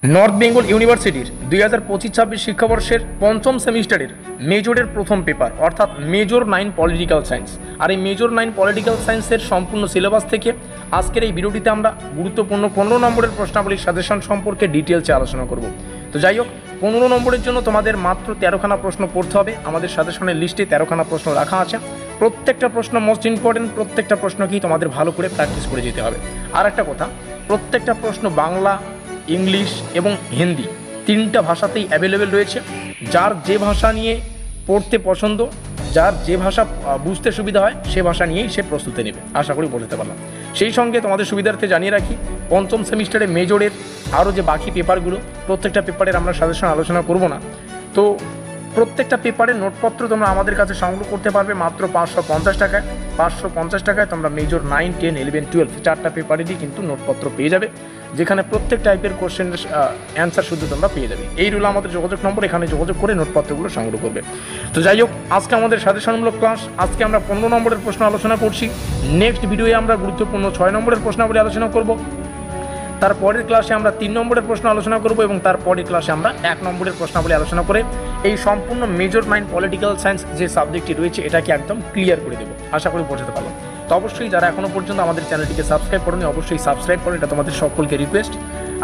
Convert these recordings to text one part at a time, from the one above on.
North Bengal ইউনিভার্সিটির 2025-26 শিক্ষাবর্ষের পঞ্চম সেমিস্টারের মেজরের প্রথম পেপার অর্থাৎ মেজর 9 পলিটিক্যাল সায়েন্স। আর এই মেজর 9 পলিটিক্যাল সায়েন্সের সম্পূর্ণ সিলেবাস থেকে আজকের এই ভিডিওটিতে আমরা গুরুত্বপূর্ণ 15 নম্বরের প্রশ্নাবলীর সাজেশন সম্পর্কে ডিটেলসে আলোচনা করব। তো যাই হোক, 15 নম্বরের জন্য তোমাদের মাত্র 13খানা প্রশ্ন পড়তে হবে। আমাদের সাজেশনের লিস্টে 13খানা প্রশ্ন রাখা আছে। প্রত্যেকটা প্রশ্ন মোস্ট ইম্পর্টেন্ট, প্রত্যেকটা প্রশ্নকেই তোমাদের ভালো করে প্র্যাকটিস করে যেতে হবে। আর একটা কথা, প্রত্যেকটা প্রশ্ন বাংলা, ইংলিশ এবং হিন্দি তিনটা ভাষাতেই অ্যাভেলেবেল রয়েছে। যার যে ভাষা নিয়ে পড়তে পছন্দ, যার যে ভাষা বুঝতে সুবিধা হয় সে ভাষা নিয়েই সে প্রস্তুতি নেবে, আশা করি বলতে পারলাম। সেই সঙ্গে তোমাদের সুবিধার্থে জানিয়ে রাখি, পঞ্চম সেমিস্টারে মেজরের আরও যে বাকি পেপারগুলো, প্রত্যেকটা পেপারের আমরা সাজেশন আলোচনা করব না। তো প্রত্যেকটা পেপারের নোটপত্র তোমরা আমাদের কাছে সংগ্রহ করতে পারবে মাত্র 550 টাকায়। 550 টাকায় তোমরা মেজর 9, 10, 11, 12 চারটা পেপারেরই কিন্তু নোটপত্র পেয়ে যাবে, যেখানে প্রত্যেক টাইপের কোশ্চেনের অ্যান্সার শুধু তোমরা পেয়ে যাবে। এই রইল আমাদের যোগাযোগ নম্বর, এখানে যোগাযোগ করে নোটপত্রগুলো সংগ্রহ করবে। তো যাই হোক, আজকে আমাদের সাজেশনমূলক ক্লাস। আজকে আমরা 15 নম্বরের প্রশ্ন আলোচনা করছি। নেক্সট ভিডিওয়ে আমরা গুরুত্বপূর্ণ 6 নম্বরের প্রশ্নাবলী আলোচনা করব। তারপরের ক্লাসে আমরা 3 নম্বরের প্রশ্ন আলোচনা করব এবং তারপরের ক্লাসে আমরা 1 নম্বরের প্রশ্নাবলী আলোচনা করে এই সম্পূর্ণ মেজর 9 পলিটিক্যাল সায়েন্স যে সাবজেক্টটি রয়েছে এটাকে একদম ক্লিয়ার করে দেবো, আশা করি বোঝাতে পারলাম। তো অবশ্যই যারা এখনও পর্যন্ত আমাদের চ্যানেলটিকে সাবস্ক্রাইব করেনি, অবশ্যই সাবস্ক্রাইব করুন, এটা তোমাদের সকলকে রিকোয়েস্ট।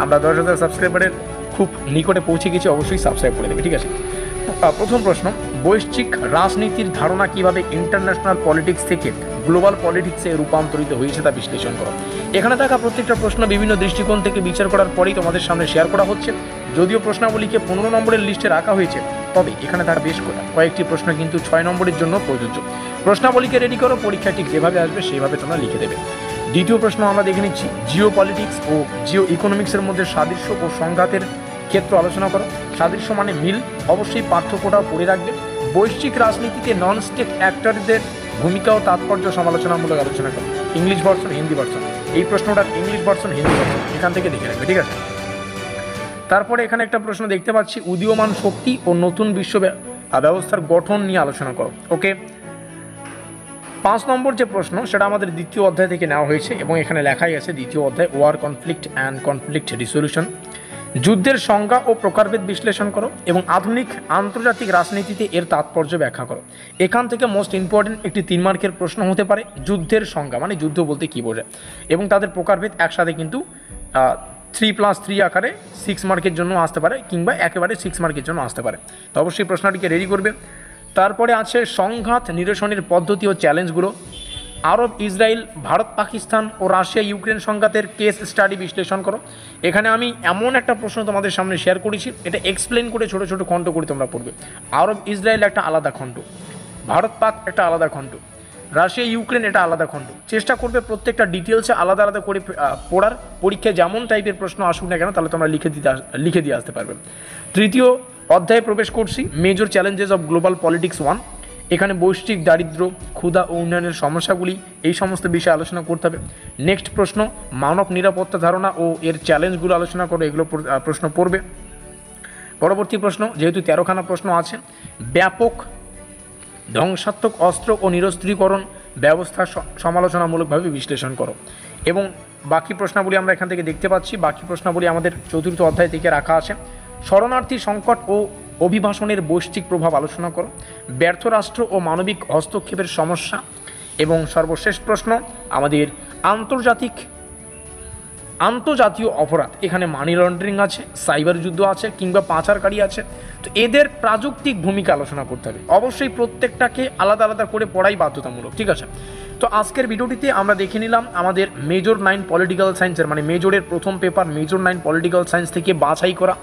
আমরা 10,000 সাবস্ক্রাইবারের খুব নিকটে পৌঁছে গেছি, অবশ্যই সাবস্ক্রাইব করে দেবে, ঠিক আছে। প্রথম প্রশ্ন, বৈশ্বিক রাজনীতির ধারণা কিভাবে ইন্টারন্যাশনাল পলিটিক্স থেকে গ্লোবাল পলিটিক্সে রূপান্তরিত হয়েছে তা বিশ্লেষণ করো। এখানে থাকা প্রত্যেকটা প্রশ্ন বিভিন্ন দৃষ্টিকোণ থেকে বিচার করার পরেই তোমাদের সামনে শেয়ার করা হচ্ছে। যদিও প্রশ্নাবলীকে 15 নম্বরের লিস্টে রাখা হয়েছে, তবে এখানে থাকা বেশ কয়েকটি প্রশ্ন কিন্তু 6 নম্বরের জন্য প্রযোজ্য। প্রশ্নাবলীকে রেডি করো, পরীক্ষা ঠিক যেভাবে আসবে সেভাবে তোমরা লিখে দেবে। দ্বিতীয় প্রশ্ন আমরা দেখে নিচ্ছি, জিও পলিটিক্স ও জিও ইকোনমিক্সের মধ্যে সাদৃশ্য ও সংঘাতের ক্ষেত্র আলোচনা করো। সাদৃশ্য মানে মিল, অবশ্যই পার্থক্যটাও পড়ে রাখবে। বৈশ্বিক রাজনীতিতে নন স্টেট অ্যাক্টরদের ভূমিকা ও তাৎপর্য সমালোচনামূলক আলোচনা করো। ইংলিশ ভার্সন, হিন্দি ভার্সন, এই প্রশ্নটার ইংলিশ ভার্সন, হিন্দি ভার্সন এখান থেকে দেখে রাখবে, ঠিক আছে। তারপরে এখানে একটা প্রশ্ন দেখতে পাচ্ছি, উদীয়মান শক্তি ও নতুন বিশ্ব ব্যবস্থার গঠন নিয়ে আলোচনা করো। ওকে, 5 নম্বর যে প্রশ্ন সেটা আমাদের দ্বিতীয় অধ্যায় থেকে নেওয়া হয়েছে এবং এখানে লেখাই আছে দ্বিতীয় অধ্যায়, war, conflict and conflict resolution. যুদ্ধের সংজ্ঞা ও প্রকারভেদ বিশ্লেষণ করো এবং আধুনিক আন্তর্জাতিক রাজনীতিতে এর তাৎপর্য ব্যাখ্যা করো। এখান থেকে মোস্ট ইম্পর্টেন্ট একটি 3 মার্কের প্রশ্ন হতে পারে, যুদ্ধের সংজ্ঞা মানে যুদ্ধ বলতে কী বোঝায়, এবং তাদের প্রকারভেদ একসাথে কিন্তু 3+3 আকারে 6 মার্কের জন্য আসতে পারে, কিংবা একেবারে 6 মার্কের জন্য আসতে পারে। তো অবশ্যই প্রশ্নটিকে রেডি করবে। তারপরে আছে সংঘাত নিরসনের পদ্ধতি ও চ্যালেঞ্জগুলো। আরব ইসরায়েল, ভারত পাকিস্তান ও রাশিয়া ইউক্রেন সংঘাতের কেস স্টাডি বিশ্লেষণ করো। এখানে আমি এমন একটা প্রশ্ন তোমাদের সামনে শেয়ার করেছি, এটা এক্সপ্লেন করে ছোটো ছোটো খণ্ড করে তোমরা পড়বে। আরব ইসরায়েল একটা আলাদা খণ্ড, ভারত পাক একটা আলাদা খণ্ড, রাশিয়া ইউক্রেন এটা আলাদা খণ্ড। চেষ্টা করবে প্রত্যেকটা ডিটেলসে আলাদা আলাদা করে পড়ার। পরীক্ষায় যেমন টাইপের প্রশ্ন আসুক না কেন তাহলে তোমরা লিখে দিয়ে আসতে পারবে। তৃতীয় অধ্যায়ে প্রবেশ করছি, major challenges of global politics 1। এখানে বৈশ্বিক দারিদ্র্য, ক্ষুধা ও উন্নয়নের সমস্যাগুলি, এই সমস্ত বিষয়ে আলোচনা করতে হবে। নেক্সট প্রশ্ন, মানব নিরাপত্তা ধারণা ও এর চ্যালেঞ্জগুলো আলোচনা করে, এগুলো প্রশ্ন পড়বে। পরবর্তী প্রশ্ন, যেহেতু 13খানা প্রশ্ন আছে, ব্যাপক ধ্বংসাত্মক অস্ত্র ও নিরস্ত্রীকরণ ব্যবস্থা সমালোচনামূলকভাবে বিশ্লেষণ করো। এবং বাকি প্রশ্নাবলী আমরা এখান থেকে দেখতে পাচ্ছি। বাকি প্রশ্নাবলী আমাদের 4র্থ অধ্যায় থেকে রাখা আছে। শরণার্থী সংকট ও অভিবাসনের বৈশ্বিক প্রভাব আলোচনা করো। ব্যর্থ রাষ্ট্র ও মানবিক হস্তক্ষেপের সমস্যা। এবং সর্বশেষ প্রশ্ন আমাদের আন্তর্জাতীয় অপরাধ, এখানে মানি লন্ডারিং আছে, সাইবার যুদ্ধ আছে, কিংবা পাচারকারী আছে। তো এদের প্রাযুক্তিক ভূমিকা আলোচনা করতে হবে। অবশ্যই প্রত্যেকটাকে আলাদা আলাদা করে পড়াই বাধ্যতামূলক, ঠিক আছে। তো আজকের ভিডিওটিতে আমরা দেখে নিলাম আমাদের মেজর 9 পলিটিক্যাল সায়েন্সের মানে মেজরের প্রথম পেপার মেজর 9 পলিটিক্যাল সায়েন্স থেকে বাছাই করা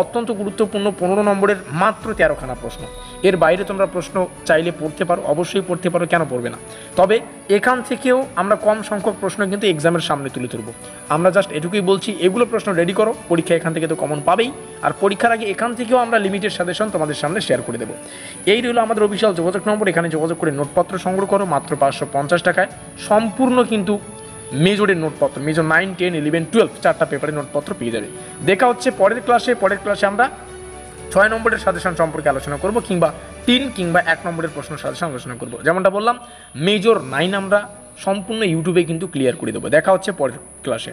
অত্যন্ত গুরুত্বপূর্ণ 15 নম্বরের মাত্র 13খানা প্রশ্ন। এর বাইরে তোমরা প্রশ্ন চাইলে পড়তে পারো, অবশ্যই পড়তে পারো, কেন পড়বে না। তবে এখান থেকেও আমরা কম সংখ্যক প্রশ্ন কিন্তু এক্সামের সামনে তুলে ধরবো। আমরা জাস্ট এটুকুই বলছি, এগুলো প্রশ্ন রেডি করো, পরীক্ষা এখান থেকে তো কমন পাবেই। আর পরীক্ষার আগে এখান থেকেও আমরা লিমিটেড সাজেশন তোমাদের সামনে শেয়ার করে দেবো। এই রইল আমাদের অফিসিয়াল যোগাযোগ নম্বর, এখানে যোগাযোগ করে নোটপত্র সংগ্রহ করো মাত্র 550 টাকায়। সম্পূর্ণ কিন্তু মেজরের নোটপত্র, মেজর 9, 10, 11, 12 চারটা পেপারের নোটপত্র পেয়ে যাবে। দেখা হচ্ছে পরের ক্লাসে আমরা 6 নম্বরের সাজেশন সম্পর্কে আলোচনা করব, কিংবা 3 কিংবা 1 নম্বরের প্রশ্ন সাজেশন আলোচনা করব। যেমনটা বললাম, মেজর 9 আমরা সম্পূর্ণ ইউটিউবে কিন্তু ক্লিয়ার করে দেবো। দেখা হচ্ছে পরের ক্লাসে।